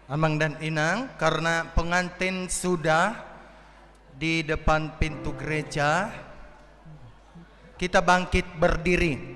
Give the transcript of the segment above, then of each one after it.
Amang dan Inang, karena pengantin sudah di depan pintu gereja, kita bangkit berdiri.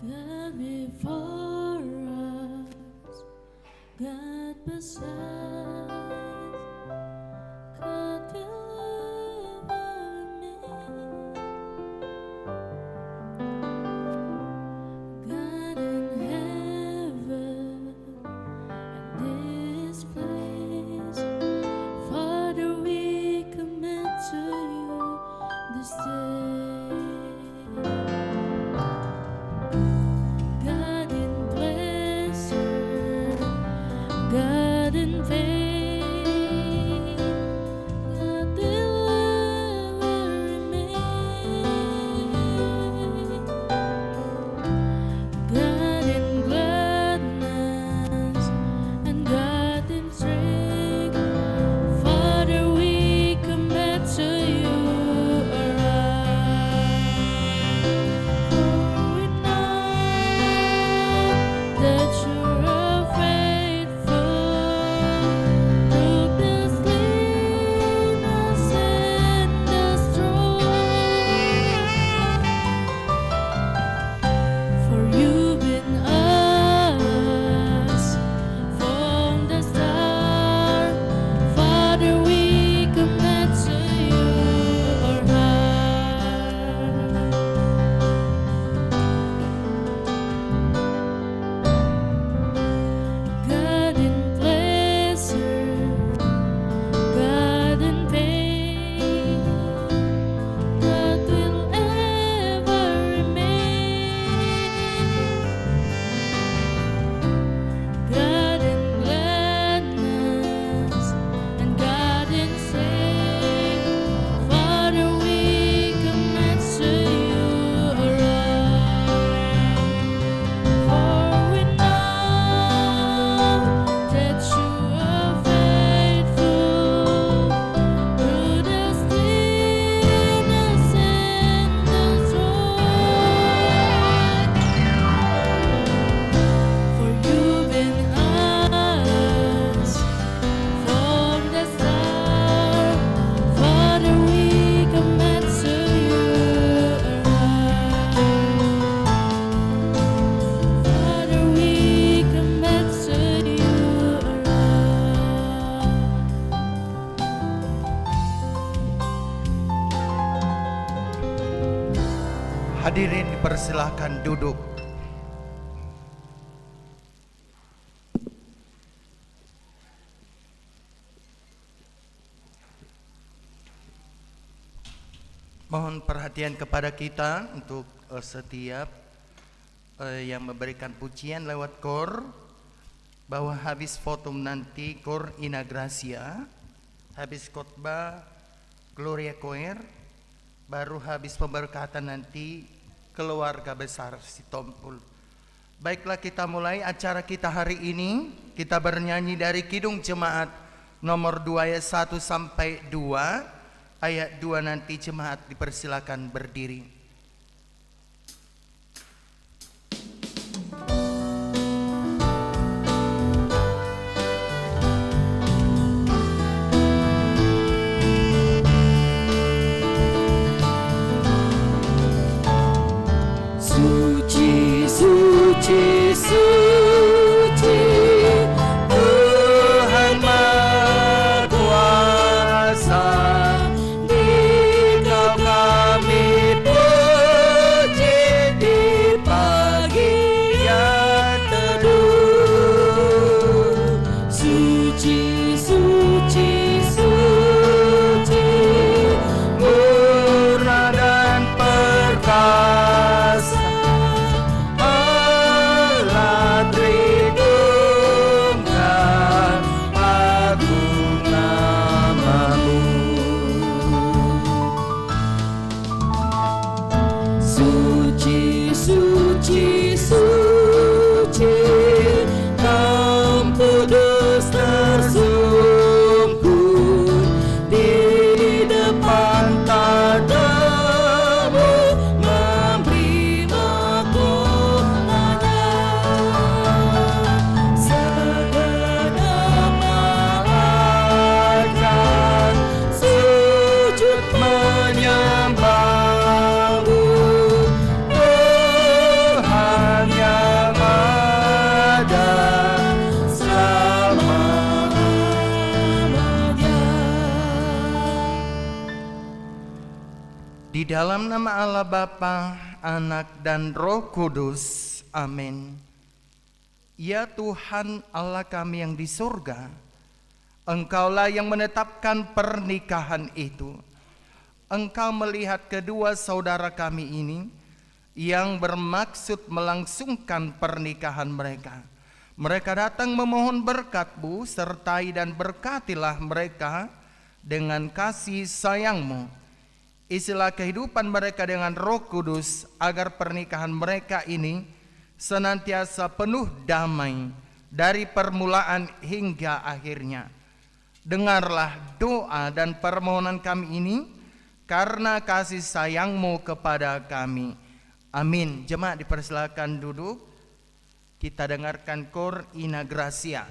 God before us, God beside, God deliver me. God in heaven and this place, Father, we commit to you this day. God in pleasure, God in pain, God deliver me. God in gladness and God in strength, Father, we commit to you our life. For we know that you are faithful through the sleepless and the strong. For you've been us from the start, Father, we commit to you our heart. God in pleasure, God in pain, God will ever remain. God in gladness and God in strength, Father, we commit to you our life. For we know that you are faithful through the stillness and the storm. For you've been us from the start, Father, we commit to you our life. Father, we commit to you our life. Hadirin dipersilahkan duduk. Mohon perhatian kepada kita untuk setiap yang memberikan pujian lewat kor, bahwa habis foto nanti kor Ina Gracia habis khotbah Gloria Choir, baru habis pemberkatan nanti keluarga besar si Tompul. Baiklah, kita mulai acara kita hari ini. Kita bernyanyi dari Kidung Jemaat nomor 2 ayat 1 sampai 2. Ayat 2 nanti jemaat dipersilakan berdiri. Suci, suci, suci, Tuhan Maha Kuasa, Dikau kami puji di pagi yang teduh. suci, suci, suci, Murah dan perkasa, Allah Tritunggal, agung namamu. suci, suci, suci, tanpa dosa tersungkur di depan tadamu, memberi mahkotanya. Segenap malaikat sujud menyembahmu, Tuhan yang ada selama-lamanya. Di dalam nama Allah Bapa, Anak dan Roh Kudus. Amin. Ya Tuhan Allah kami yang di surga, Engkaulah yang menetapkan pernikahan itu. Engkau melihat kedua saudara kami ini yang bermaksud melangsungkan pernikahan mereka. Mereka datang memohon berkat-Mu, sertai dan berkatilah mereka dengan kasih sayang-Mu. Isilah kehidupan mereka dengan Roh Kudus, agar pernikahan mereka ini senantiasa penuh damai dari permulaan hingga akhirnya. Dengarlah doa dan permohonan kami ini karena kasih sayang-Mu kepada kami. Amin. Jemaat dipersilakan duduk. Kita dengarkan Cor Ina Gracia.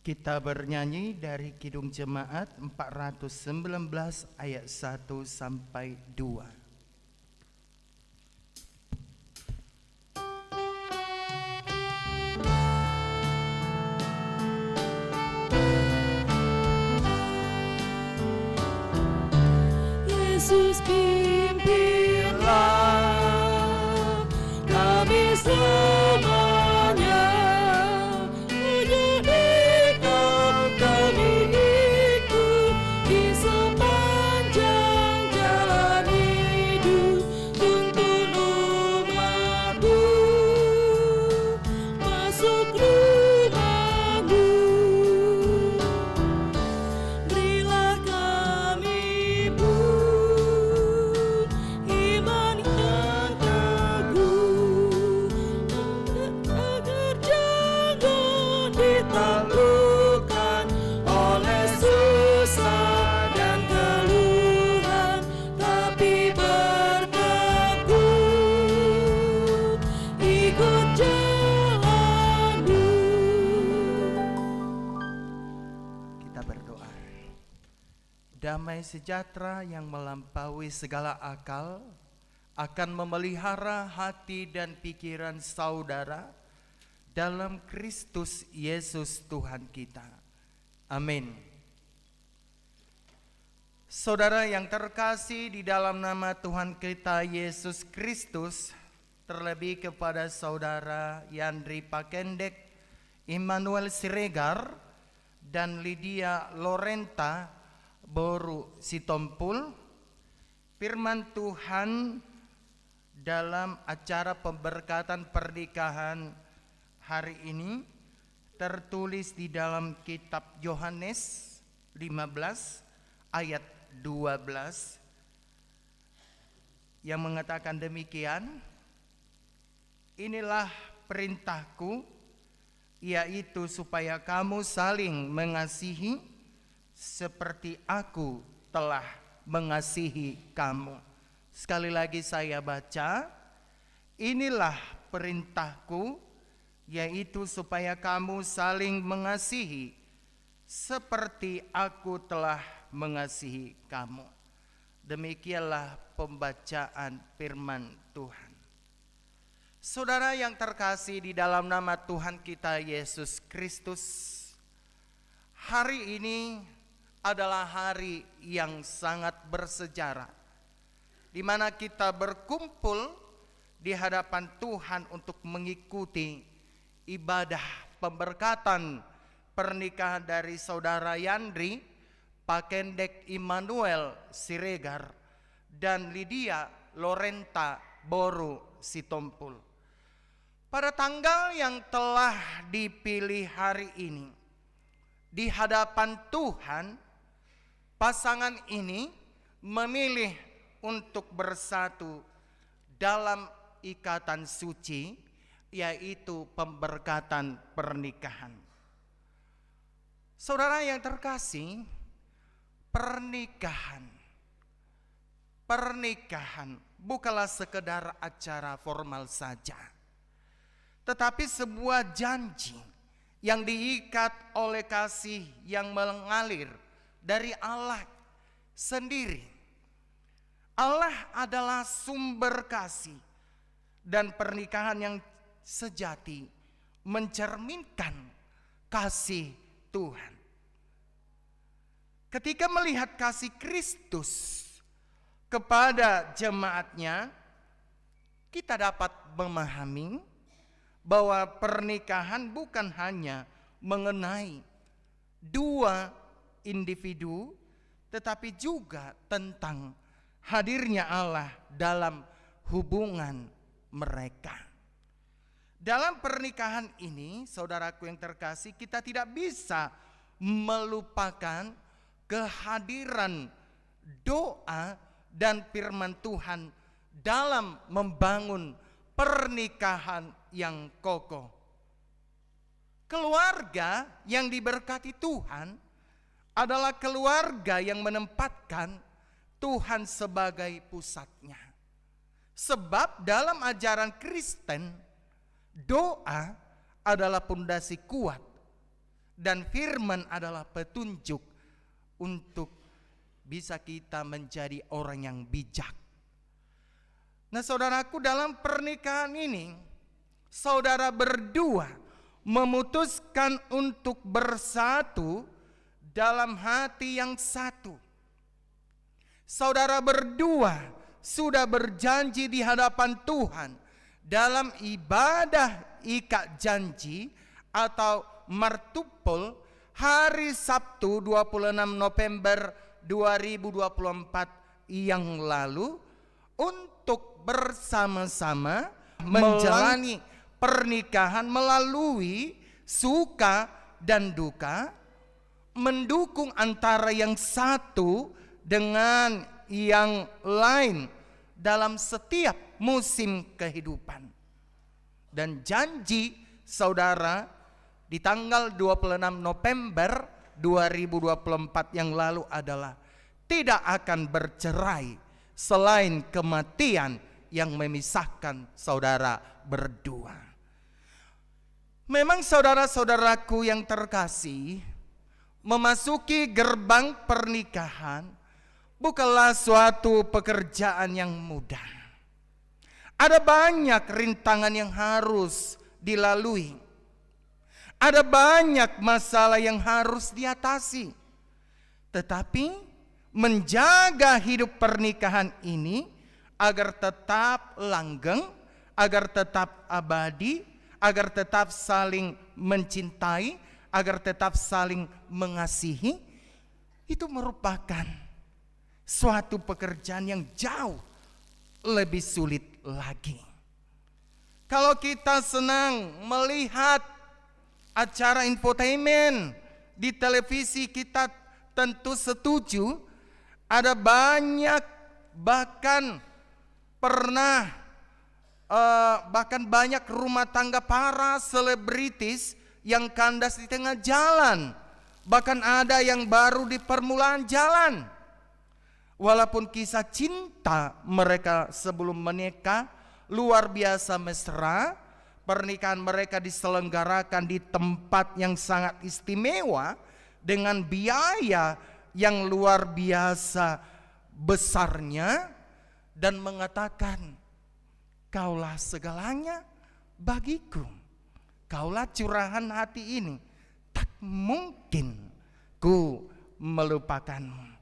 Kita bernyanyi dari Kidung Jemaat 419 ayat 1 sampai 2. Yesus pimpinlah kami selamanya, menjadi kami ikut di sepanjang jalan hidup. Tuntun umatmu masuk rumahmu, berilah kami iman yang teguh, agar jangan ditaklukkan oleh susah dan keluhan, tapi berteguh ikut jalanmu. Kita berdoa. Damai sejahtera yang melampaui segala akal akan memelihara hati dan pikiran saudara dalam Kristus Yesus Tuhan kita. Amin. Saudara yang terkasih di dalam nama Tuhan kita Yesus Kristus, terlebih kepada saudara Yandri Pakendek, Immanuel Siregar, dan Lydia Lorenta Boru Sitompul, firman Tuhan dalam acara pemberkatan pernikahan hari ini tertulis di dalam kitab Yohanes 15 ayat 12 yang mengatakan demikian, inilah perintahku, yaitu supaya kamu saling mengasihi seperti aku telah mengasihi kamu. Sekali lagi saya baca, inilah perintahku, yaitu supaya kamu saling mengasihi seperti aku telah mengasihi kamu. Demikianlah pembacaan firman Tuhan. Saudara yang terkasih di dalam nama Tuhan kita Yesus Kristus, hari ini adalah hari yang sangat bersejarah, di mana kita berkumpul di hadapan Tuhan untuk mengikuti ibadah pemberkatan pernikahan dari saudara Yandri Pakendek Immanuel Siregar dan Lydia Lorenta Boru Sitompul. Pada tanggal yang telah dipilih hari ini, di hadapan Tuhan, pasangan ini memilih untuk bersatu dalam ikatan suci, yaitu pemberkatan pernikahan. Saudara yang terkasih, pernikahan bukanlah sekedar acara formal saja, tetapi sebuah janji yang diikat oleh kasih yang mengalir dari Allah sendiri. Allah adalah sumber kasih, dan pernikahan yang sejati mencerminkan kasih Tuhan. Ketika melihat kasih Kristus kepada jemaatnya, kita dapat memahami bahwa pernikahan bukan hanya mengenai dua individu, tetapi juga tentang hadirnya Allah dalam hubungan mereka. Dalam pernikahan ini, saudaraku yang terkasih, kita tidak bisa melupakan kehadiran doa dan firman Tuhan dalam membangun pernikahan yang kokoh. Keluarga yang diberkati Tuhan adalah keluarga yang menempatkan Tuhan sebagai pusatnya. Sebab dalam ajaran Kristen, doa adalah pondasi kuat Dan firman adalah petunjuk untuk bisa kita menjadi orang yang bijak. Nah saudaraku, dalam pernikahan ini saudara berdua memutuskan untuk bersatu dalam hati yang satu. Saudara berdua sudah berjanji di hadapan Tuhan dalam ibadah ikat janji atau martupol hari Sabtu 26 November 2024 yang lalu untuk bersama-sama menjalani pernikahan melalui suka dan duka, mendukung antara yang satu dengan yang lain dalam setiap musim kehidupan. Dan janji saudara di tanggal 26 November 2024 yang lalu adalah tidak akan bercerai selain kematian yang memisahkan saudara berdua. Memang saudara-saudaraku yang terkasih, memasuki gerbang pernikahan bukanlah suatu pekerjaan yang mudah. Ada banyak rintangan yang harus dilalui. Ada banyak masalah yang harus diatasi. Tetapi menjaga hidup pernikahan ini agar tetap langgeng, agar tetap abadi, agar tetap saling mencintai, agar tetap saling mengasihi, itu merupakan suatu pekerjaan yang jauh lebih sulit lagi. Kalau kita senang melihat acara infotainment di televisi, kita tentu setuju ada banyak bahkan banyak rumah tangga para selebritis yang kandas di tengah jalan. Bahkan ada yang baru di permulaan jalan. Walaupun kisah cinta mereka sebelum menikah luar biasa mesra, pernikahan mereka diselenggarakan di tempat yang sangat istimewa dengan biaya yang luar biasa besarnya, dan mengatakan, "Kaulah segalanya bagiku, kaulah curahan hati ini, tak mungkin ku melupakanmu."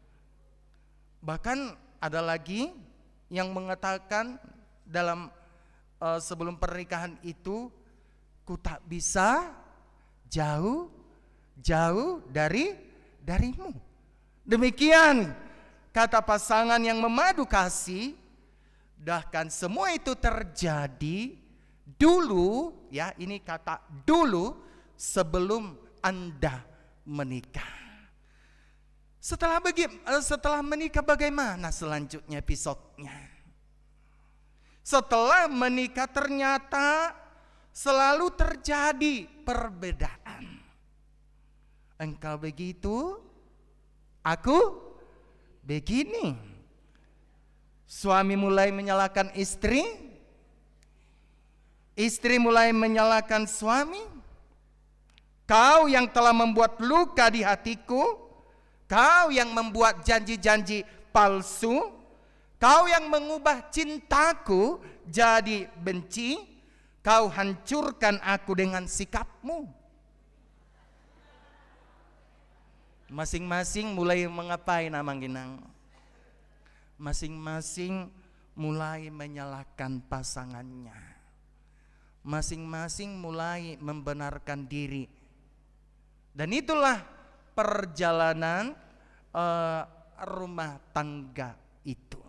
Bahkan ada lagi yang mengatakan dalam sebelum pernikahan itu, "Ku tak bisa jauh darimu." Demikian kata pasangan yang memadu kasih. Bahkan semua itu terjadi dulu, ya ini kata dulu, sebelum Anda menikah. Setelah menikah bagaimana selanjutnya episodenya? Setelah menikah ternyata selalu terjadi perbedaan. Engkau begitu, aku begini. Suami mulai menyalahkan istri, istri mulai menyalahkan suami. Kau yang telah membuat luka di hatiku, kau yang membuat janji-janji palsu, kau yang mengubah cintaku jadi benci, kau hancurkan aku dengan sikapmu. Masing-masing mulai mengapai namang ginang. Masing-masing mulai menyalahkan pasangannya. Masing-masing mulai membenarkan diri. Dan itulah perjalanan rumah tangga itu.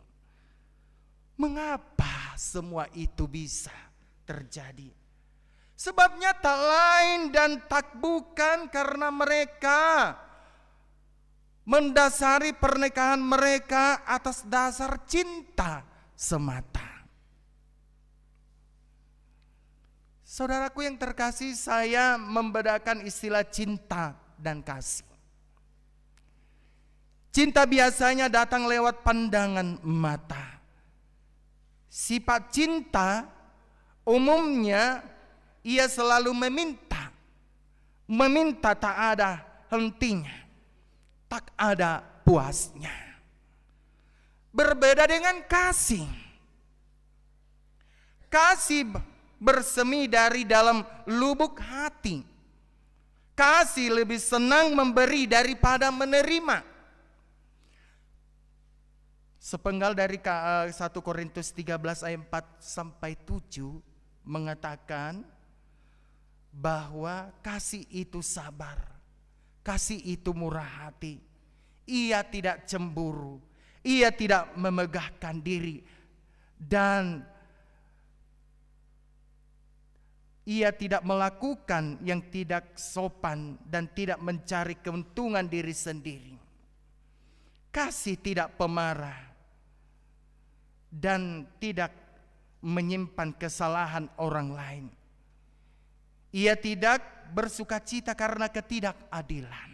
Mengapa semua itu bisa terjadi? Sebabnya tak lain dan tak bukan karena mereka mendasari pernikahan mereka atas dasar cinta semata. Saudaraku yang terkasih, saya membedakan istilah cinta dan kasih. Cinta biasanya datang lewat pandangan mata. Sifat cinta umumnya ia selalu meminta, meminta tak ada hentinya, tak ada puasnya. Berbeda dengan kasih. Kasih bersemi dari dalam lubuk hati. Kasih lebih senang memberi daripada menerima. Sepenggal dari 1 Korintus 13 ayat 4 sampai 7 mengatakan bahwa kasih itu sabar, kasih itu murah hati, ia tidak cemburu, ia tidak memegahkan diri, dan ia tidak melakukan yang tidak sopan dan tidak mencari keuntungan diri sendiri. Kasih tidak pemarah dan tidak menyimpan kesalahan orang lain. Ia tidak bersukacita karena ketidakadilan,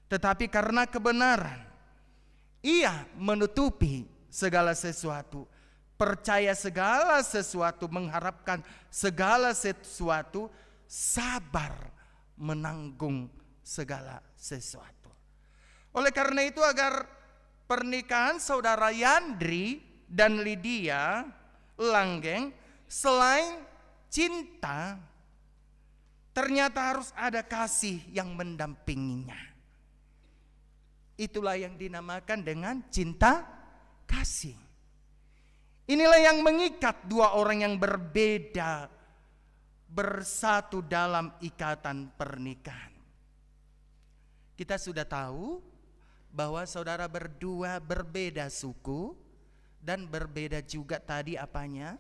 tetapi karena kebenaran. Ia menutupi segala sesuatu, percaya segala sesuatu, mengharapkan segala sesuatu, sabar menanggung segala sesuatu. Oleh karena itu, agar pernikahan saudara Yandri dan Lydia langgeng, selain cinta, ternyata harus ada kasih yang mendampinginya. Itulah yang dinamakan dengan cinta kasih. Inilah yang mengikat dua orang yang berbeda bersatu dalam ikatan pernikahan. Kita sudah tahu bahwa saudara berdua berbeda suku dan berbeda juga tadi apanya?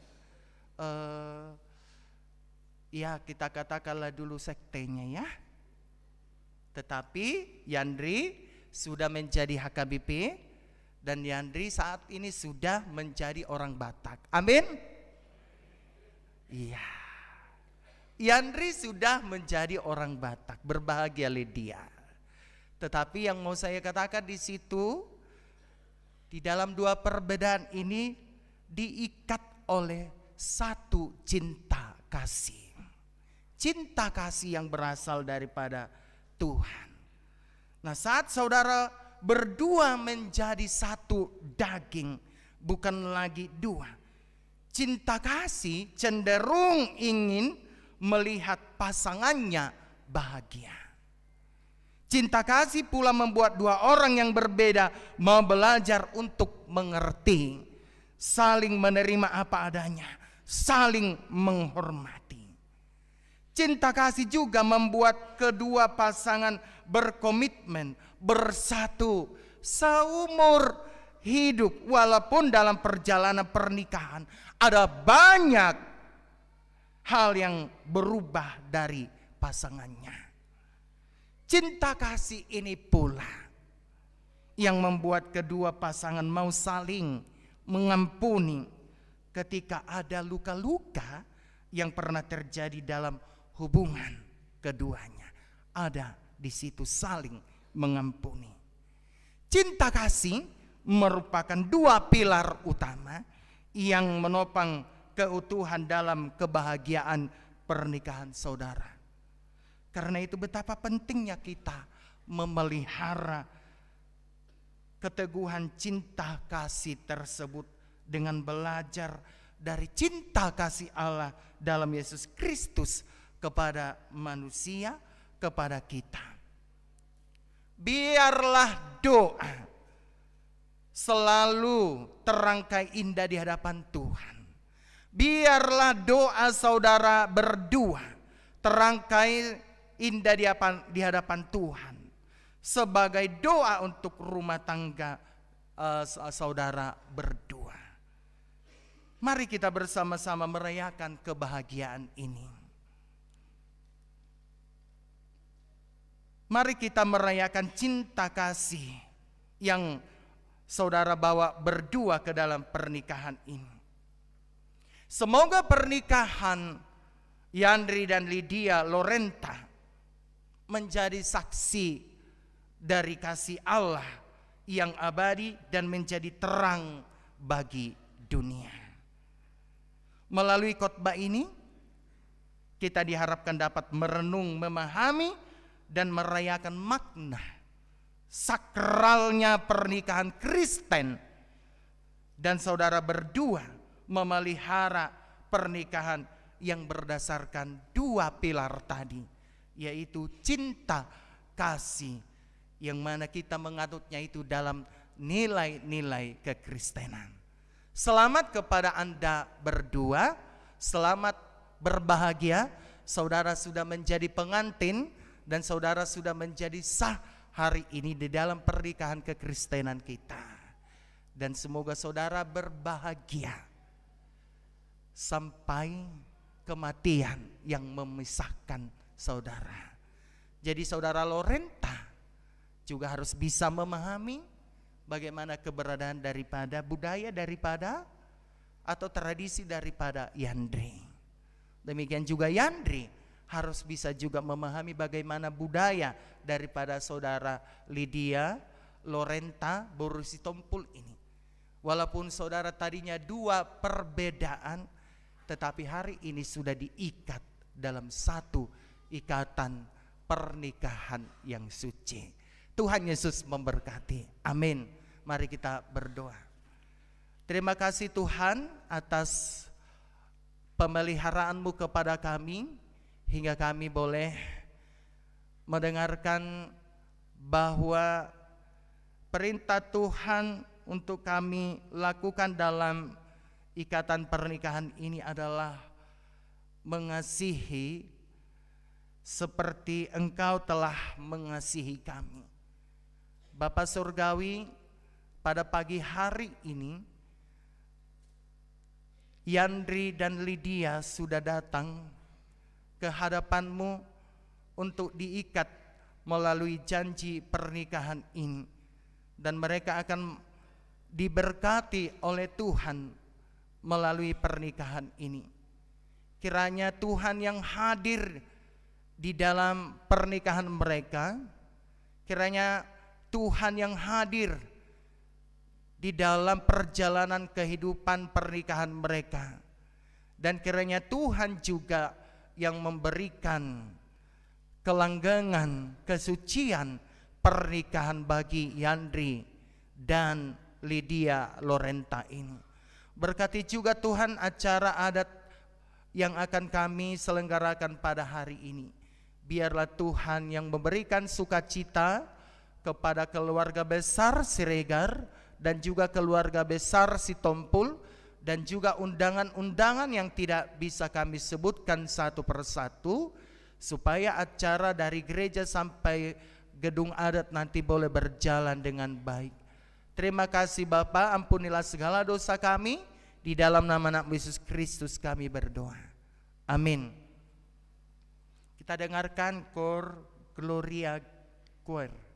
Ya kita katakanlah dulu sektenya ya. Tetapi Yandri sudah menjadi HKBP dan Yandri saat ini sudah menjadi orang Batak. Amin. Iya. Yandri sudah menjadi orang Batak. Berbahagia Lydia. Tetapi yang mau saya katakan di situ, di dalam dua perbedaan ini diikat oleh satu cinta kasih. Cinta kasih yang berasal daripada Tuhan. Nah, saat saudara berdua menjadi satu daging, bukan lagi dua. Cinta kasih cenderung ingin melihat pasangannya bahagia. Cinta kasih pula membuat dua orang yang berbeda mau belajar untuk mengerti, saling menerima apa adanya, saling menghormati. Cinta kasih juga membuat kedua pasangan berkomitmen, bersatu seumur hidup. Walaupun dalam perjalanan pernikahan ada banyak hal yang berubah dari pasangannya. Cinta kasih ini pula yang membuat kedua pasangan mau saling mengampuni ketika ada luka-luka yang pernah terjadi dalam hubungan keduanya. Ada di situ saling mengampuni. Cinta kasih merupakan dua pilar utama yang menopang keutuhan dalam kebahagiaan pernikahan saudara. Karena itu betapa pentingnya kita memelihara keteguhan cinta kasih tersebut dengan belajar dari cinta kasih Allah dalam Yesus Kristus kepada manusia, kepada kita. Biarlah doa selalu terangkai indah di hadapan Tuhan. Biarlah doa saudara berdua terangkai indah di hadapan Tuhan sebagai doa untuk rumah tangga saudara berdua. Mari kita bersama-sama merayakan kebahagiaan ini. Mari kita merayakan cinta kasih yang saudara bawa berdua ke dalam pernikahan ini. Semoga pernikahan Yandri dan Lydia Lorenta menjadi saksi dari kasih Allah yang abadi dan menjadi terang bagi dunia. Melalui khotbah ini kita diharapkan dapat merenung, memahami, dan merayakan makna sakralnya pernikahan Kristen. Dan saudara berdua memelihara pernikahan yang berdasarkan dua pilar tadi, yaitu cinta, kasih, yang mana kita mengadutnya itu dalam nilai-nilai kekristenan. Selamat kepada Anda berdua, selamat berbahagia. Saudara sudah menjadi pengantin dan saudara sudah menjadi sah hari ini di dalam pernikahan kekristenan kita. Dan semoga saudara berbahagia sampai kematian yang memisahkan saudara. Jadi saudara Lorenta juga harus bisa memahami bagaimana keberadaan daripada budaya daripada atau tradisi daripada Yandri. Demikian juga Yandri harus bisa juga memahami bagaimana budaya daripada saudara Lydia Lorenta Borusitompul ini. Walaupun saudara tadinya dua perbedaan, tetapi hari ini sudah diikat dalam satu ikatan pernikahan yang suci. Tuhan Yesus memberkati. Amin. Mari kita berdoa. Terima kasih Tuhan atas pemeliharaanmu kepada kami, hingga kami boleh mendengarkan bahwa perintah Tuhan untuk kami lakukan dalam ikatan pernikahan ini adalah mengasihi seperti Engkau telah mengasihi kami. Bapa Surgawi, pada pagi hari ini Yandri dan Lydia sudah datang ke hadapan-Mu untuk diikat melalui janji pernikahan ini, dan mereka akan diberkati oleh Tuhan melalui pernikahan ini. Kiranya Tuhan yang hadir di dalam pernikahan mereka, kiranya Tuhan yang hadir di dalam perjalanan kehidupan pernikahan mereka, dan kiranya Tuhan juga yang memberikan kelanggengan kesucian pernikahan bagi Yandri dan Lydia Lorenta ini. Berkati juga Tuhan acara adat yang akan kami selenggarakan pada hari ini. Biarlah Tuhan yang memberikan sukacita kepada keluarga besar Siregar dan juga keluarga besar Sitompul, dan juga undangan-undangan yang tidak bisa kami sebutkan satu persatu, supaya acara dari gereja sampai gedung adat nanti boleh berjalan dengan baik. Terima kasih Bapa, ampunilah segala dosa kami, di dalam nama anak Yesus Kristus kami berdoa. Amin. Kita dengarkan Kor Gloria Choir.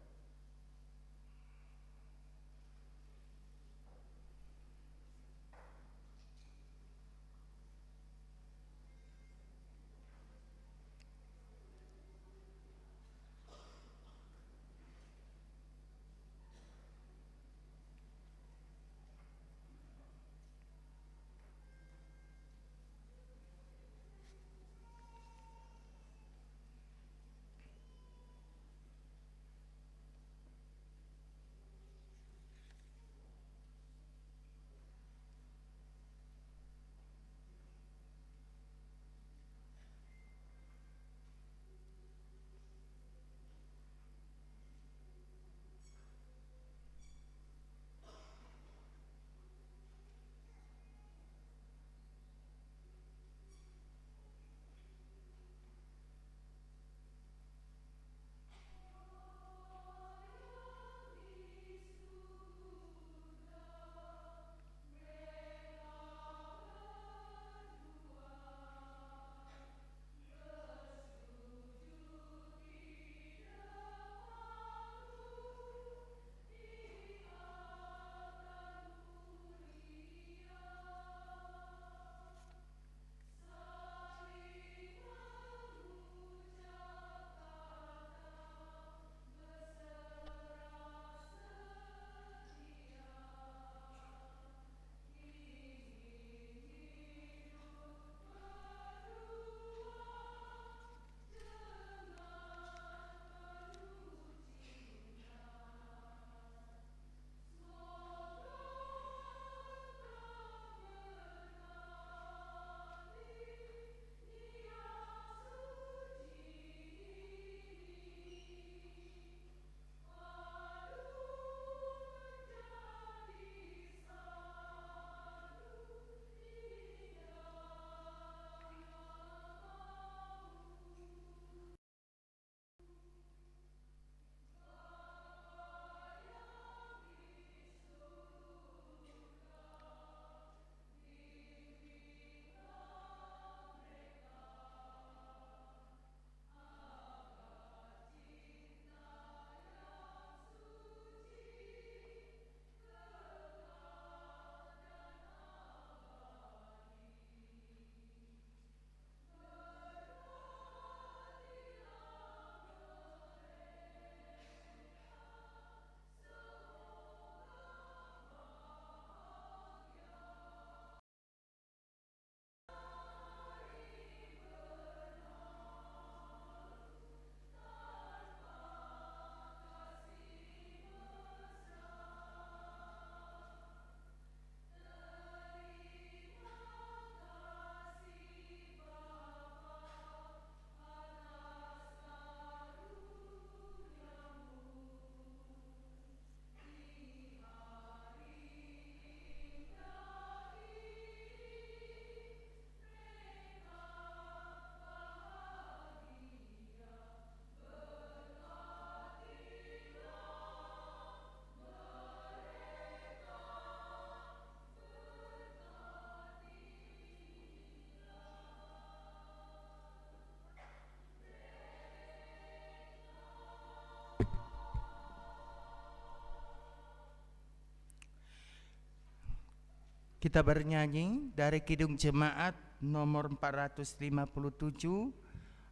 Kita bernyanyi dari Kidung Jemaat nomor 457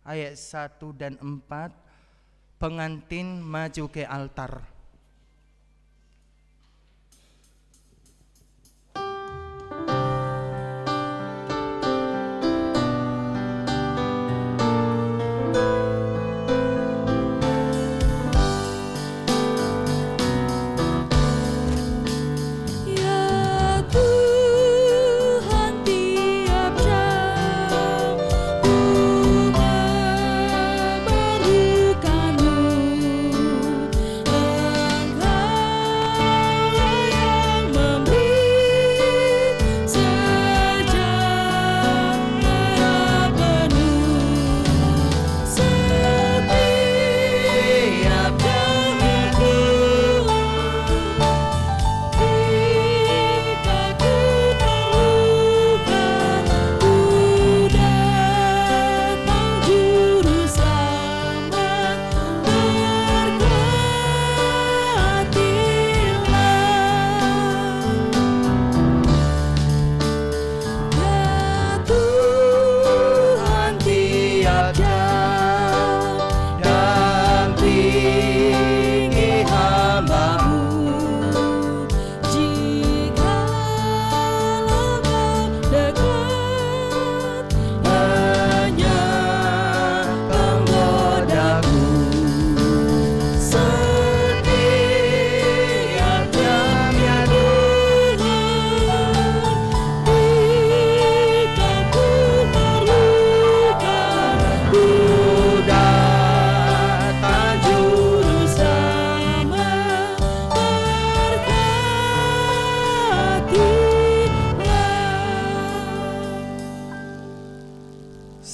ayat 1 dan 4. Pengantin maju ke altar.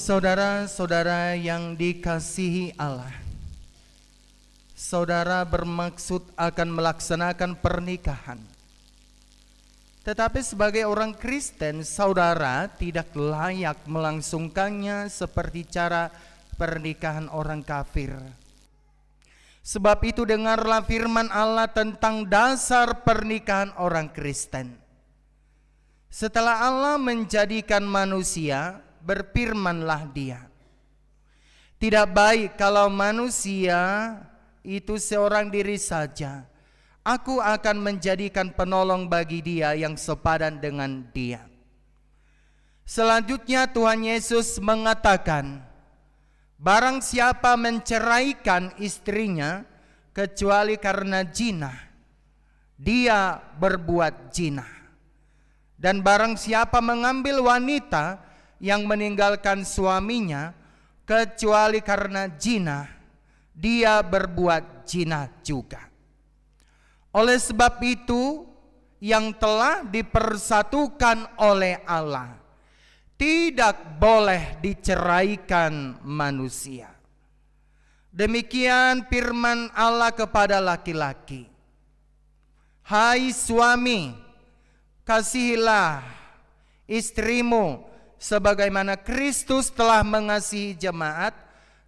Saudara-saudara yang dikasihi Allah, saudara bermaksud akan melaksanakan pernikahan. Tetapi sebagai orang Kristen, saudara tidak layak melangsungkannya seperti cara pernikahan orang kafir. Sebab itu dengarlah firman Allah tentang dasar pernikahan orang Kristen. Setelah Allah menjadikan manusia, berfirmanlah Dia, tidak baik kalau manusia itu seorang diri saja. Aku akan menjadikan penolong bagi dia yang sepadan dengan dia. Selanjutnya Tuhan Yesus mengatakan, barang siapa menceraikan istrinya kecuali karena zina, dia berbuat zina. Dan barang siapa mengambil wanita yang meninggalkan suaminya kecuali karena zina, dia berbuat zina juga. Oleh sebab itu, yang telah dipersatukan oleh Allah tidak boleh diceraikan manusia. Demikian firman Allah kepada laki-laki. Hai suami, kasihilah istrimu sebagaimana Kristus telah mengasihi jemaat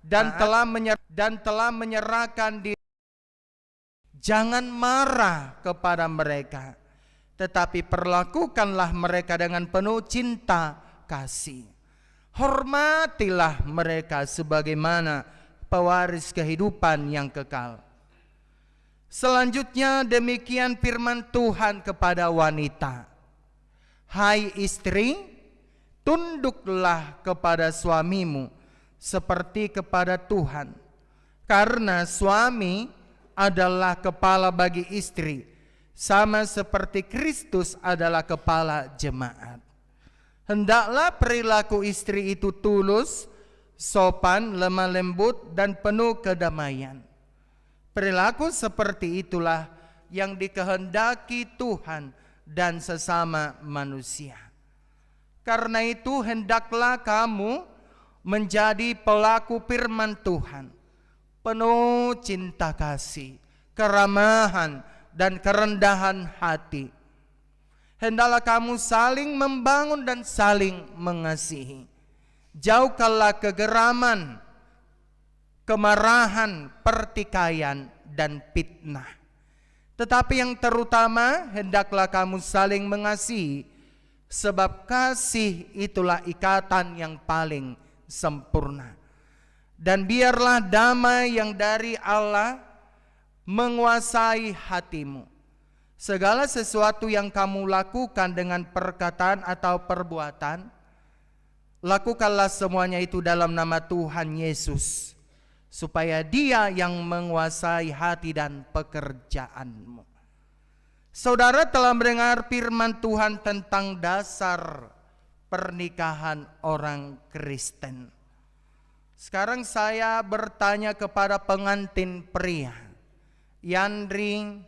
dan telah menyerahkan diri. Jangan marah kepada mereka, tetapi perlakukanlah mereka dengan penuh cinta kasih. Hormatilah mereka sebagaimana pewaris kehidupan yang kekal. Selanjutnya demikian firman Tuhan kepada wanita. Hai istri, tunduklah kepada suamimu seperti kepada Tuhan, karena suami adalah kepala bagi istri, sama seperti Kristus adalah kepala jemaat. Hendaklah perilaku istri itu tulus, sopan, lemah lembut, dan penuh kedamaian. Perilaku seperti itulah yang dikehendaki Tuhan dan sesama manusia. Karena itu hendaklah kamu menjadi pelaku firman Tuhan, penuh cinta kasih, keramahan, dan kerendahan hati. Hendaklah kamu saling membangun dan saling mengasihi. Jauhkanlah kegeraman, kemarahan, pertikaian, dan fitnah. Tetapi yang terutama, hendaklah kamu saling mengasihi, Sebab kasih itulah ikatan yang paling sempurna. Dan biarlah damai yang dari Allah menguasai hatimu. Segala sesuatu yang kamu lakukan dengan perkataan atau perbuatan, lakukanlah semuanya itu dalam nama Tuhan Yesus, supaya Dia yang menguasai hati dan pekerjaanmu. Saudara telah mendengar firman Tuhan tentang dasar pernikahan orang Kristen. Sekarang saya bertanya kepada pengantin pria, Yandri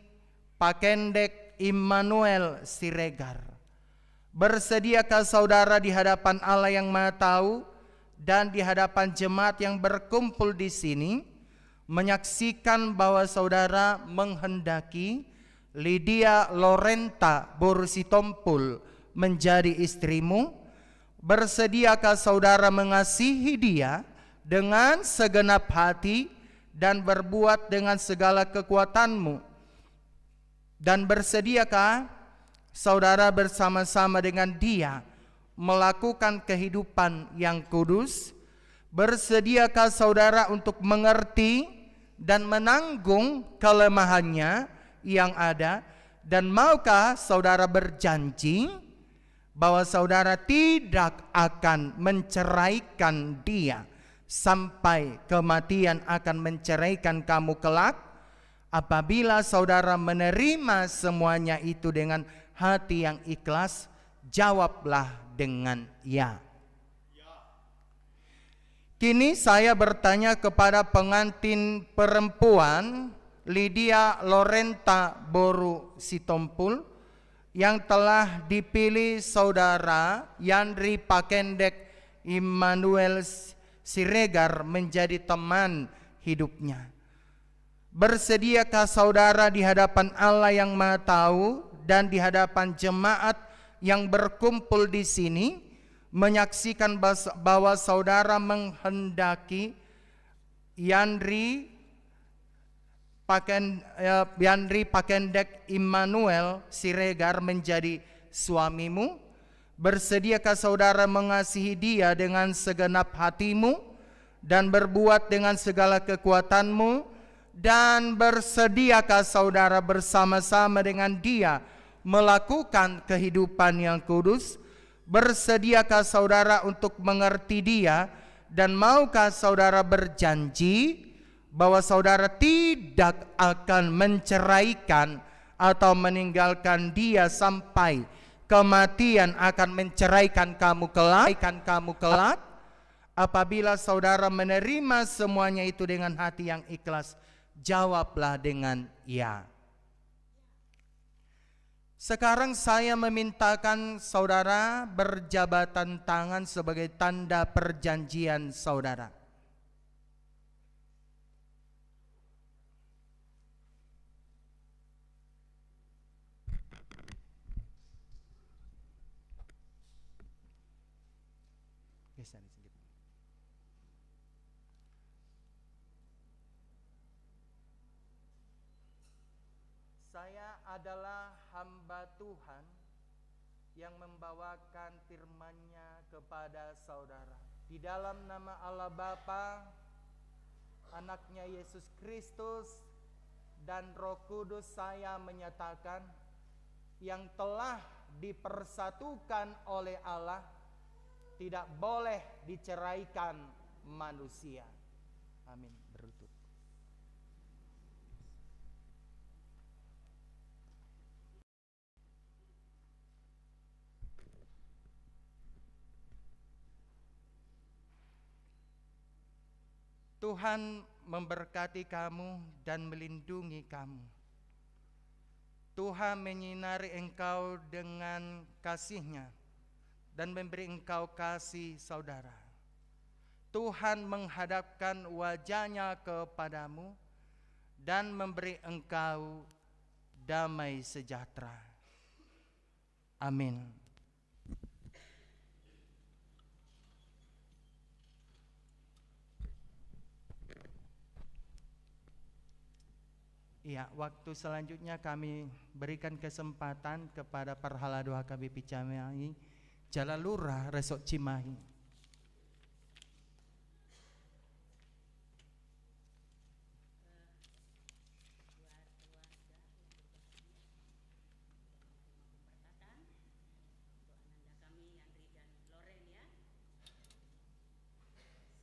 Pakendek Immanuel Siregar. Bersediakah saudara di hadapan Allah yang Maha Tahu dan di hadapan jemaat yang berkumpul di sini menyaksikan bahwa saudara menghendaki Lydia Lorenta Borsitompul menjadi istrimu? Bersediakah saudara mengasihi dia dengan segenap hati dan berbuat dengan segala kekuatanmu? Dan bersediakah saudara bersama-sama dengan dia melakukan kehidupan yang kudus? Bersediakah saudara untuk mengerti dan menanggung kelemahannya yang ada? Dan maukah saudara berjanji bahwa saudara tidak akan menceraikan dia sampai kematian akan menceraikan kamu kelak? Apabila saudara menerima semuanya itu dengan hati yang ikhlas, jawablah dengan ya. Kini saya bertanya kepada pengantin perempuan Lydia Lorenta Boru Sitompul yang telah dipilih saudara Yandri Pakendek Immanuel Siregar menjadi teman hidupnya. Bersediakah saudara di hadapan Allah yang Maha Tahu dan di hadapan jemaat yang berkumpul di sini menyaksikan bahwa saudara menghendaki Yandri Pakendek Immanuel Siregar menjadi suamimu? Bersediakah saudara mengasihi dia dengan segenap hatimu dan berbuat dengan segala kekuatanmu? Dan bersediakah saudara bersama-sama dengan dia melakukan kehidupan yang kudus? Bersediakah saudara untuk mengerti dia? Dan maukah saudara berjanji bahwa saudara tidak akan menceraikan atau meninggalkan dia sampai kematian akan menceraikan kamu kelak? Apabila saudara menerima semuanya itu dengan hati yang ikhlas, jawablah dengan ya. Sekarang saya memintakan saudara berjabatan tangan sebagai tanda perjanjian saudara. Saya adalah hamba Tuhan yang membawakan firman-Nya kepada saudara. Di dalam nama Allah Bapa, Anaknya Yesus Kristus, dan Roh Kudus saya menyatakan yang telah dipersatukan oleh Allah tidak boleh diceraikan manusia. Amin. Berlutut. Tuhan memberkati kamu dan melindungi kamu. Tuhan menyinari engkau dengan kasih-Nya dan memberi engkau kasih saudara. Tuhan menghadapkan wajah-Nya kepadamu dan memberi engkau damai sejahtera. Amin. Iya, waktu selanjutnya kami berikan kesempatan kepada para haladoa KBP Cimahi Jalalurah Resok Cimahi. Untuk ananda kami Yandri dan Loren ya.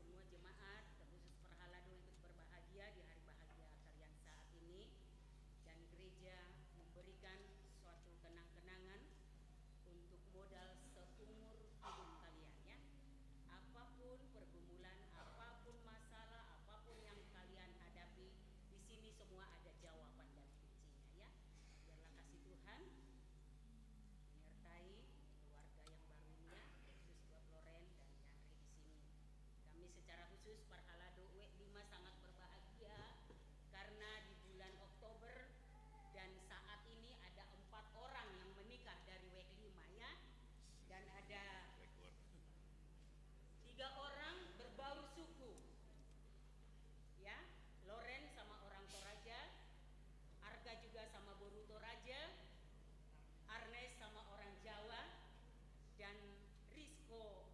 Semua jemaat terkhusus Perhalado ikut berbahagia di hari bahagia kalian saat ini, dan gereja memberikan suatu kenang-kenangan untuk modal seumur hidup kalian ya. Apapun pergumulan, apapun masalah, apapun yang kalian hadapi, di sini semua ada jawaban dan kuncinya ya. Biarlah kasih Tuhan menyertai keluarga yang baru ini ya, khusus buat Loren dan Yandri di sini. Kami secara khusus Perhalado W5 sangat berbahagia karena di bulan Oktober dan saat ini ada 4 orang yang menikah dari W5 ya, dan ada 3 orang berbaur suku ya. Loren sama orang Toraja, Arga juga sama Boru Toraja, Arnes sama orang Jawa, dan Rizko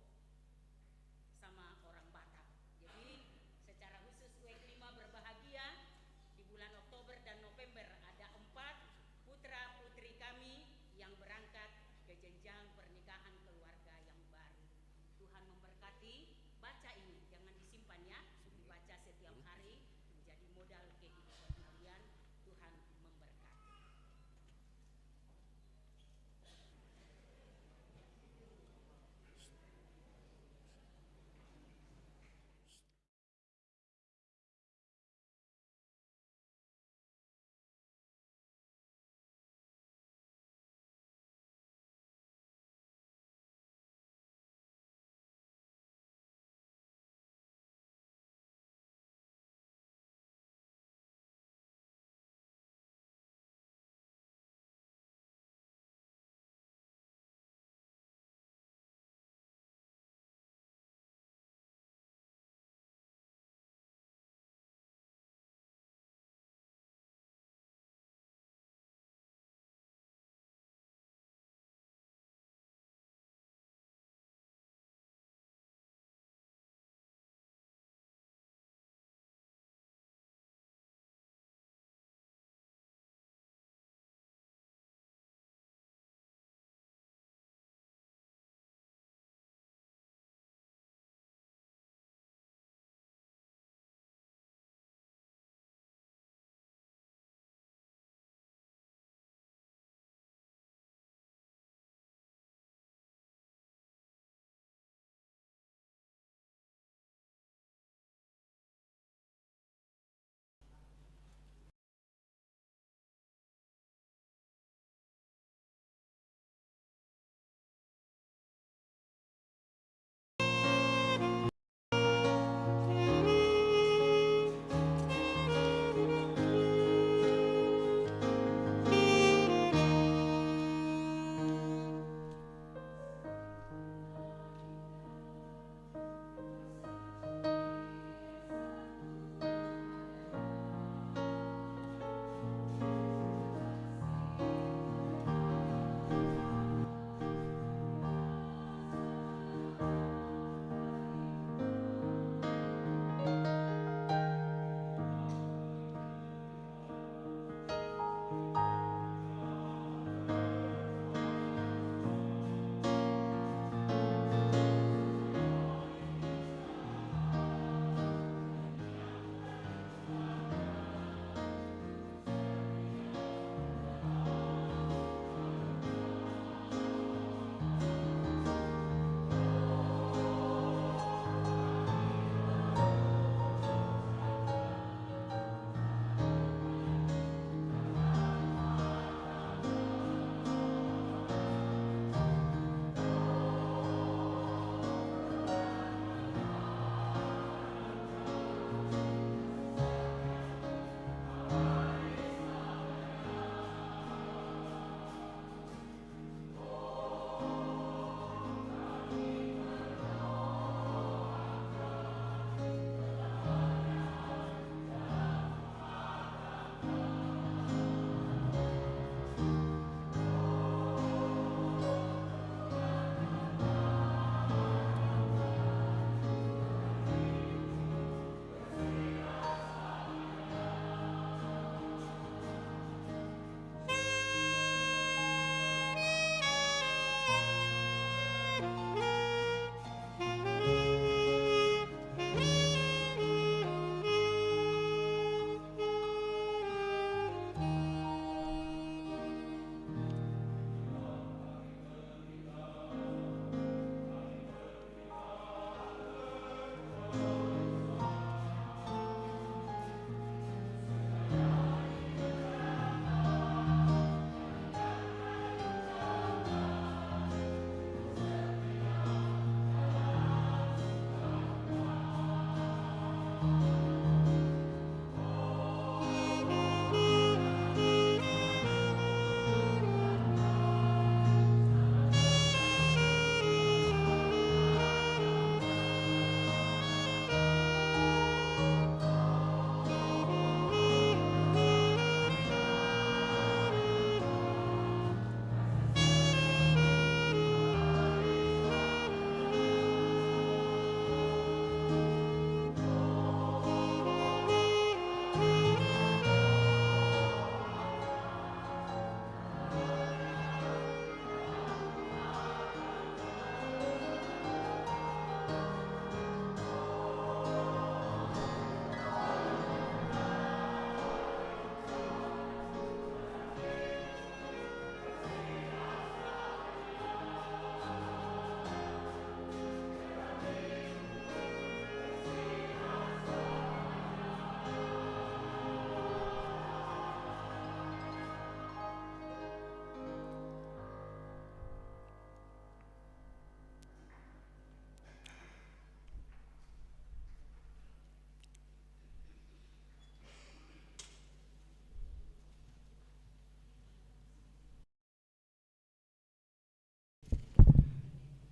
sama orang Batak. Jadi secara khusus W5 berbahagia di bulan Oktober dan November ada 4 putra putri kami yang berangkat ke jenjang pernikahan keluarga yang baru. Tuhan memberkati. Baca ini, jangan disimpan ya, dibaca setiap hari menjadi modal kehidupan kalian. Tuhan memberkati.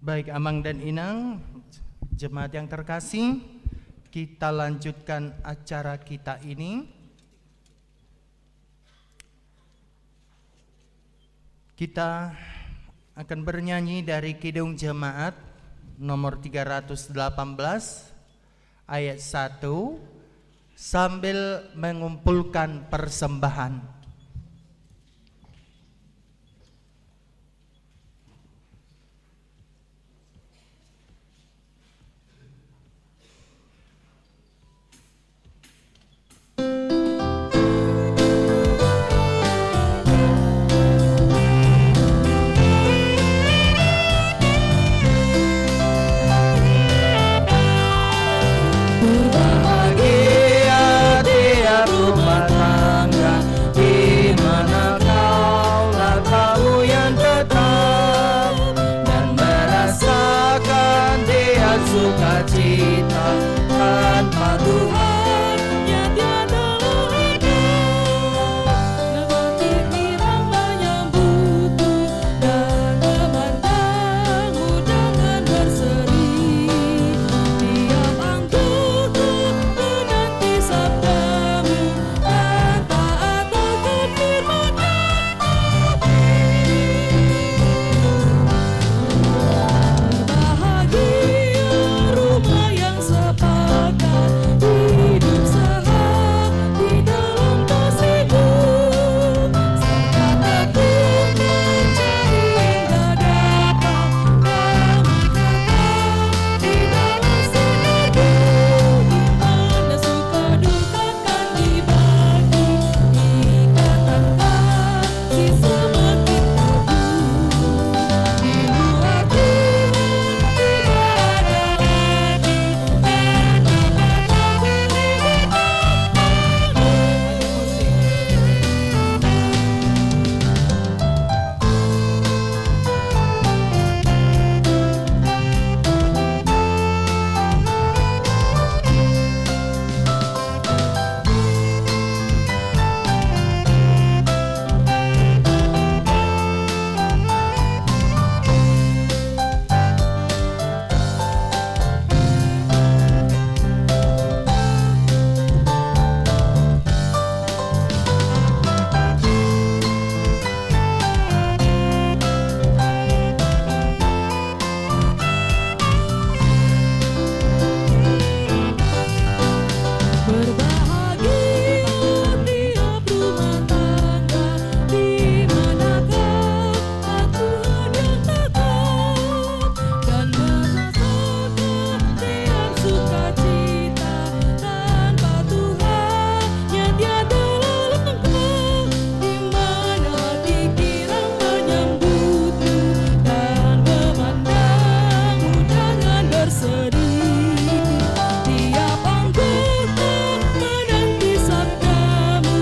Baik Amang dan Inang, jemaat yang terkasih, kita lanjutkan acara kita ini. Kita akan bernyanyi dari Kidung Jemaat nomor 318 ayat 1 sambil mengumpulkan persembahan. Sukacita tanpa Tuhan yang tiada ada. Lewati kirang menyambutmu dan memandangmu dengan berseri. Tiap anggota menanti sabdamu dan taat akan firman yang bahagia rumah yang sepakat hidup sehat di dalam kasih-Mu, serta teguh percaya hingga dapat damai kekal di dalam sinar-Mu. Dimana suka duka kan dibagi, ikatan kasih semakin teguh. Di luar Tuhan tidak ada lagi pernah berbahagia tiap rumah tangga di manakah Tuhan yang tetap dan merasakan tiap sukacita tanpa Tuhan yang tiada lengkap. Di mana hati kirang menyambutmu dan memandangmu dengan berseri. Tiap anggota menanti sabdamu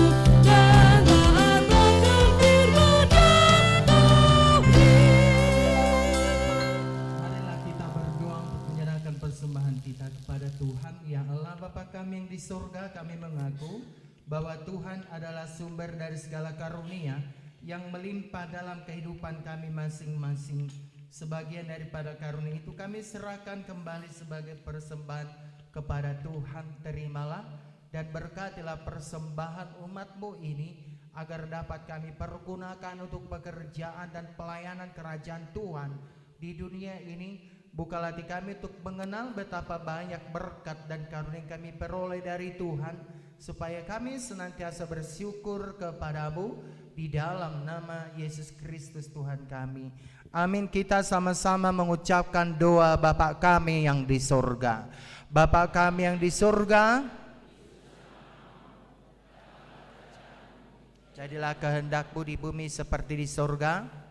dan taat akan firman yang Marilah kita berdoa untuk menyerahkan persembahan kita kepada Tuhan. Ya Allah Bapa kami yang di surga, kami mengaku bahwa Tuhan adalah sumber dari segala karunia yang melimpah dalam kehidupan kami masing-masing. Sebagian daripada karunia itu kami serahkan kembali sebagai persembahan kepada Tuhan. Terimalah dan berkatilah persembahan umat-Mu ini agar dapat kami pergunakan untuk pekerjaan dan pelayanan kerajaan Tuhan di dunia ini. Bukalah hati kami untuk mengenal betapa banyak berkat dan karunia yang kami peroleh dari Tuhan, supaya kami senantiasa bersyukur kepadamu di dalam nama Yesus Kristus Tuhan kami. Amin. Kita sama-sama mengucapkan doa Bapa kami yang di surga. Bapa kami yang di surga, jadilah kehendak-Mu di bumi seperti di surga.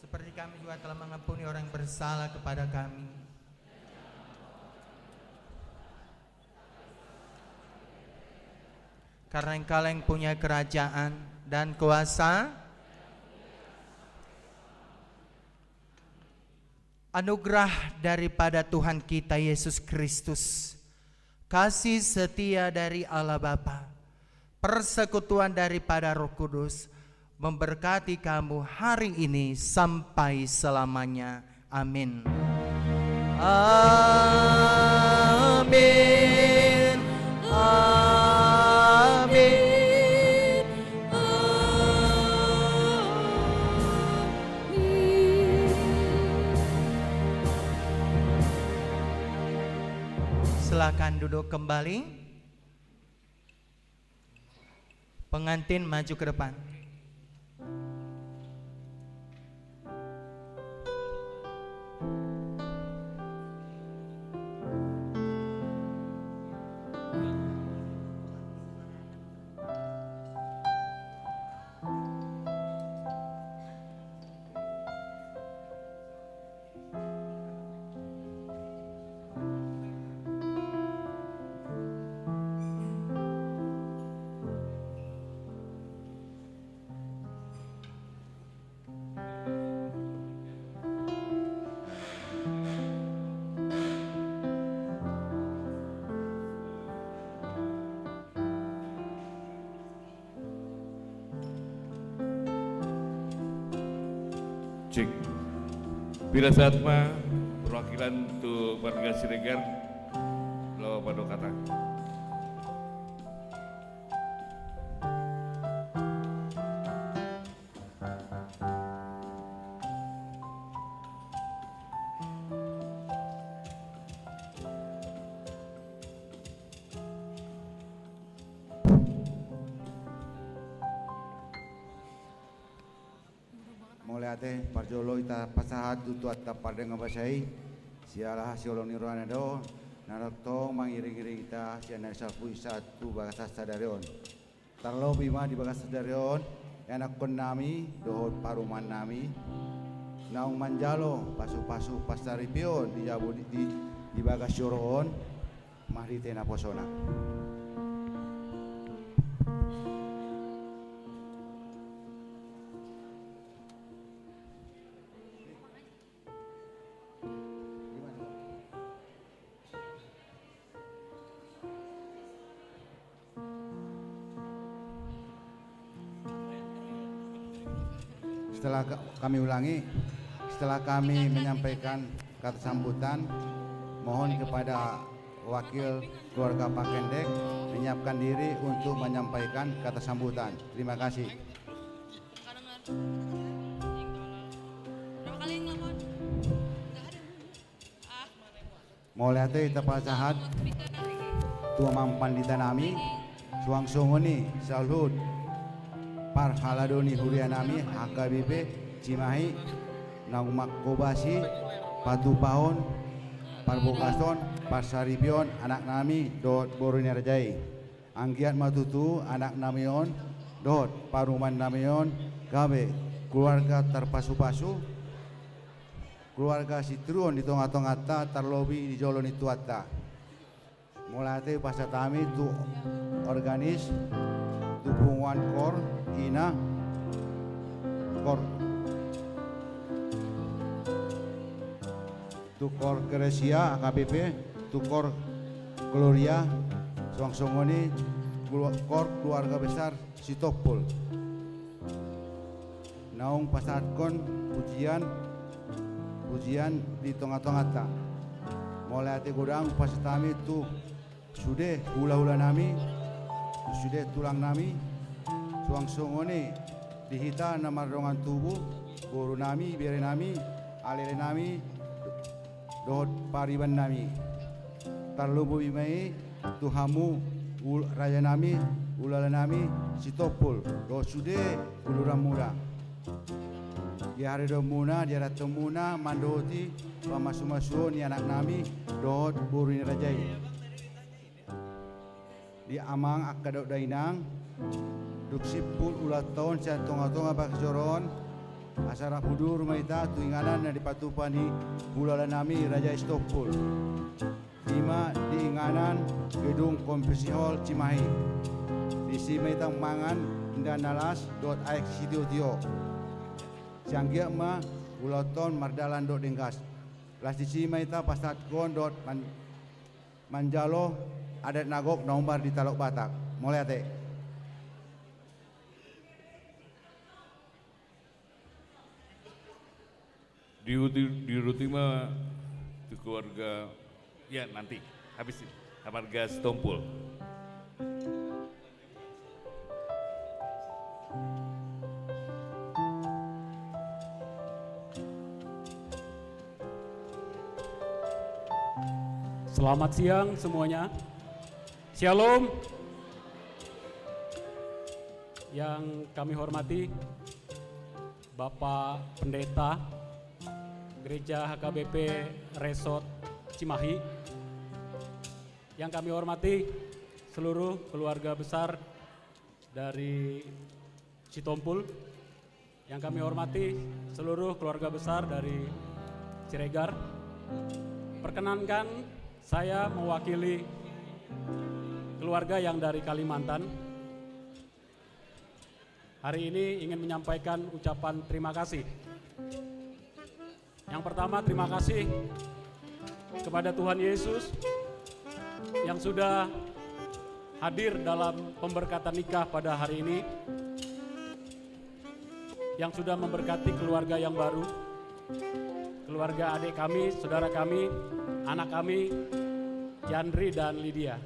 Seperti kami juga telah mengampuni orang yang bersalah kepada kami. Karena Engkau yang punya kerajaan dan kuasa, anugerah daripada Tuhan kita Yesus Kristus, kasih setia dari Allah Bapa, persekutuan daripada Roh Kudus memberkati kamu hari ini sampai selamanya. Amin. Amin. Amin. Silakan duduk kembali. Pengantin maju ke depan. Cek. Bila Satma perwakilan untuk warga Siregar lo pada kata. Mulai ate parjolo ita pasahat tutu atta pada ngabasai sialah siolong nirwana do naratong mangiring-iring ita siana sapu satu bahasa sadarion tarlo bima di bahasa sadarion enak kon nami dohot paruman nami naung manjalo pasu-pasu pasaripion di jabu di bagas yoroon mahdi tena posona. Setelah kami ulangi, setelah kami menyampaikan kata sambutan, mohon kepada wakil keluarga Pak Kendek menyiapkan diri untuk menyampaikan kata sambutan. Terima kasih. Mulai hati tepat sahat, tua mampan ditanami, suang songoni, salhut, par haladoni hurianami HKBP Cimahi naumak kobasi patu paon par bokason par saripion anak nami dot boruni rajai anggiat matutu anak namion dot paruman namion gabe keluarga terpasu-pasu keluarga Sitruon di tengah-tengah ta terlobi di jolon itu atta mulai pasatami tu organis dukungan kor ina kor tukor Gresia AKBP tukor Gloria Suang-Songoni kor keluarga besar Sitopul naung pasatkon pujian di tengah-tengah ta mulai hati gudang pasatami tu sudah hula-hula nami sudah tulang nami Suang-Songoni dihita nama rongan tubuh guru nami biare nami alele nami dohot pariban nami tarlubu bimai tuhamu raja nami ulala nami Sitopul dohot sude uluran muda di hari domuna di hari temuna mandohoti pamasu-masu ni anak nami dohot buruin rajai di amang akadok dainang duksipul ulat tahun saya tonga-tonga bakjoron asara hudur maita tuinganan na dipatupani bulala nami Raja Sitopul 5 diinganan gedung kompetisi hall Cimahi di simaitang mangan indah nalas dot aek sidio sianggia ma ulaton mardalan dot dengkas las di simaita pasatkon dot manjalo adat nagok nomor di Talok Batak mulai ate Di Rutima itu keluarga ya nanti habis ini keluarga Sitompul. Selamat siang semuanya. Shalom. Yang kami hormati Bapak Pendeta Gereja HKBP Resort Cimahi. Yang kami hormati seluruh keluarga besar dari Sitompul. Yang kami hormati seluruh keluarga besar dari Ciregar. Perkenankan saya mewakili keluarga yang dari Kalimantan. Hari ini ingin menyampaikan ucapan terima kasih. Yang pertama, terima kasih kepada Tuhan Yesus yang sudah hadir dalam pemberkatan nikah pada hari ini, yang sudah memberkati keluarga yang baru, keluarga adik kami, saudara kami, anak kami, Yandri dan Lydia.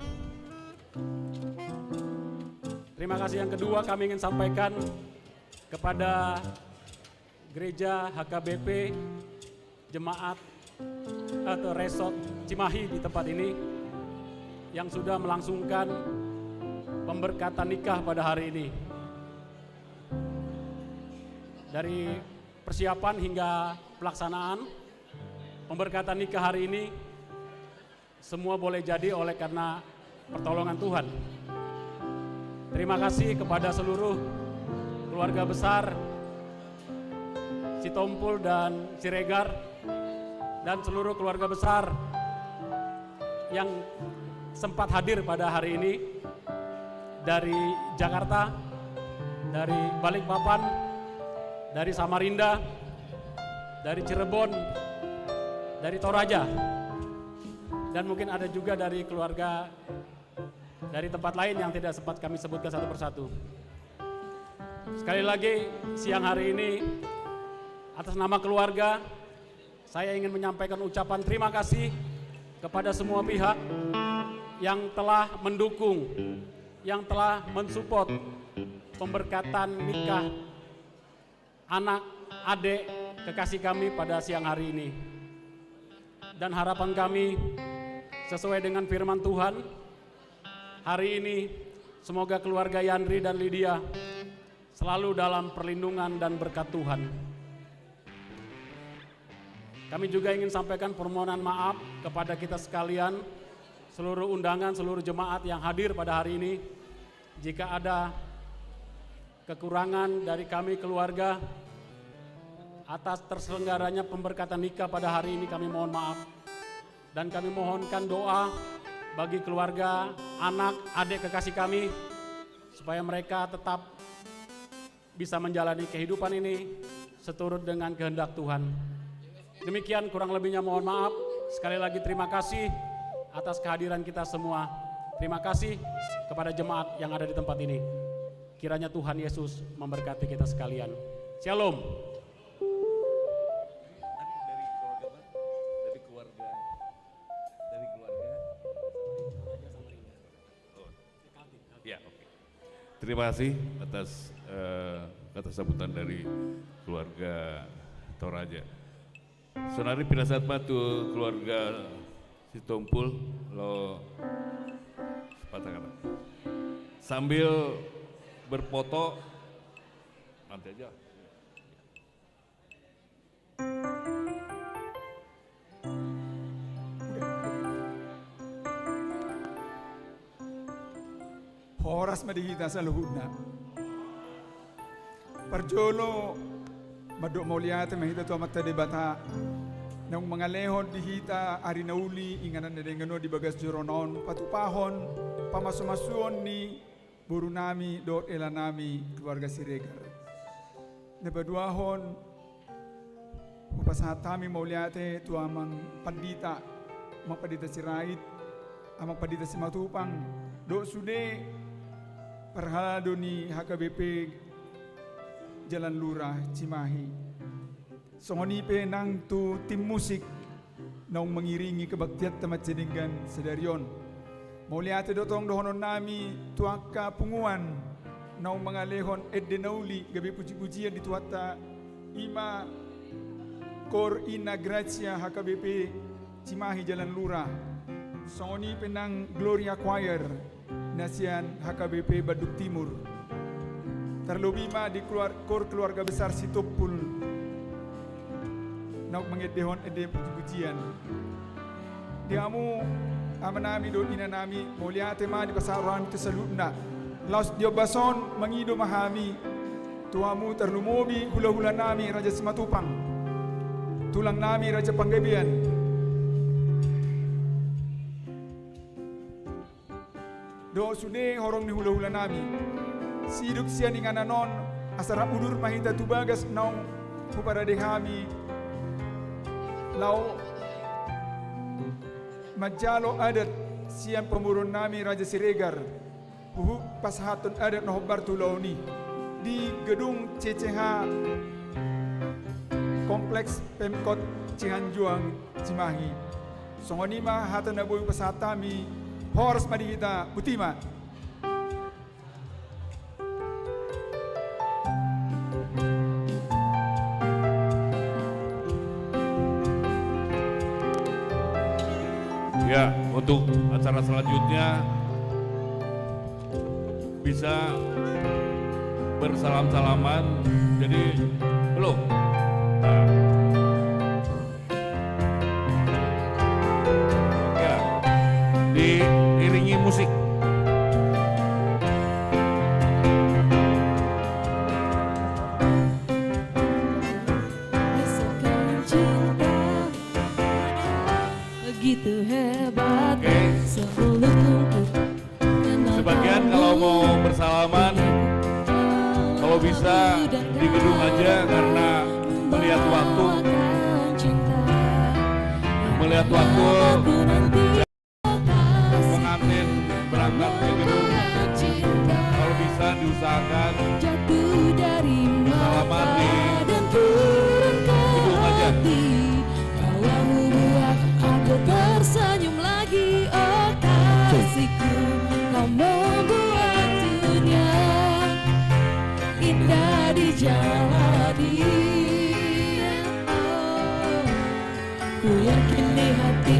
Terima kasih. Yang kedua, kami ingin sampaikan kepada Gereja HKBP Jemaat atau Resort Cimahi di tempat ini yang sudah melangsungkan pemberkatan nikah pada hari ini. Dari persiapan hingga pelaksanaan pemberkatan nikah hari ini, semua boleh jadi oleh karena pertolongan Tuhan. Terima kasih kepada seluruh keluarga besar Sitompul dan Ciregar dan seluruh keluarga besar yang sempat hadir pada hari ini dari Jakarta, dari Balikpapan, dari Samarinda, dari Cirebon, dari Toraja, dan mungkin ada juga dari keluarga dari tempat lain yang tidak sempat kami sebutkan satu persatu. Sekali lagi siang hari ini atas nama keluarga saya ingin menyampaikan ucapan terima kasih kepada semua pihak yang telah mendukung, yang telah mensupport pemberkatan nikah anak, adik, kekasih kami pada siang hari ini. Dan harapan kami sesuai dengan firman Tuhan, hari ini semoga keluarga Yandri dan Lydia selalu dalam perlindungan dan berkat Tuhan. Kami juga ingin sampaikan permohonan maaf kepada kita sekalian, seluruh undangan, seluruh jemaat yang hadir pada hari ini. Jika ada kekurangan dari kami keluarga atas terselenggaranya pemberkatan nikah pada hari ini, kami mohon maaf. Dan kami mohonkan doa bagi keluarga, anak, adik kekasih kami, supaya mereka tetap bisa menjalani kehidupan ini seturut dengan kehendak Tuhan. Demikian kurang lebihnya mohon maaf. Sekali lagi terima kasih atas kehadiran kita semua. Terima kasih kepada jemaat yang ada di tempat ini. Kiranya Tuhan Yesus memberkati kita sekalian. Shalom. Ya, oke. Terima kasih atas kata sambutan dari keluarga Toraja. Sonari pada saat batu keluarga Sitompul lo sepatah kata sambil berfoto nanti aja. Horas madihita sa luhudna. Parjolo madok mauliate mahita tu amata debata nang mga lehon dihita ari nauli inganan na dengano di bagas joronon patupahon pamasumasuon ni buru nami dot elanami keluarga Siregar. Nabaduahon upasatami mauliate tu amang padita Sirait amang padita si Matupang do sude perhalado ni HKBP Jalan Lurah Cimahi. songonipe nang tu tim musik nang mengiringi kebaktian tamat jenengan sedarion. Mauliate dotong dohonon nami tuaka punguan nang mengalehon edenauli gabi puji-pujian di tuata ima Kor Ina Gracia HKBP Cimahi Jalan Lurah. Songoni penang Gloria Choir Nasian HKBP Baduk Timur. Terlebih ma di kor keluarga besar Sitopul nak mengedehon ede puji-pujian. Diamu amanami do ina nami moliate ma di pasaran tesaludna. Laus diobason mengido mahami. Tuamu terlumobi hula-hula nami Raja Simatupang. Tulang nami Raja Panggabian. Do sude horong ni hula-hula nami. Siduk sian ingananon asara udur mahita tubagas naung hupada dehami. Lau majalo adat siang pemurun nami Raja Siregar. Puhuk pashatun adat nohobar tulauni di gedung CCH Kompleks Pemkot Cihanjuang Cimahi. Songonima hatan naboy pasatami Horas madihita Butima. Ya, untuk acara selanjutnya bisa bersalam-salaman. Jadi belum. Nah. Ya, diiringi musik. Rasakan cinta begitu hebat. Oke. Sebelum Sebagian kalau mau bersalaman, kalau bisa di gedung aja karena melihat waktu pengantin berangkat ke gedung. Kalau bisa diusahakan jatuh dari salaman di dan turun ke gedung aja. hati. Kau yang membuat aku tersenyum lagi, oh kasihku. Kau membuat dunia indah dijalani. Oh, ku yakin di hati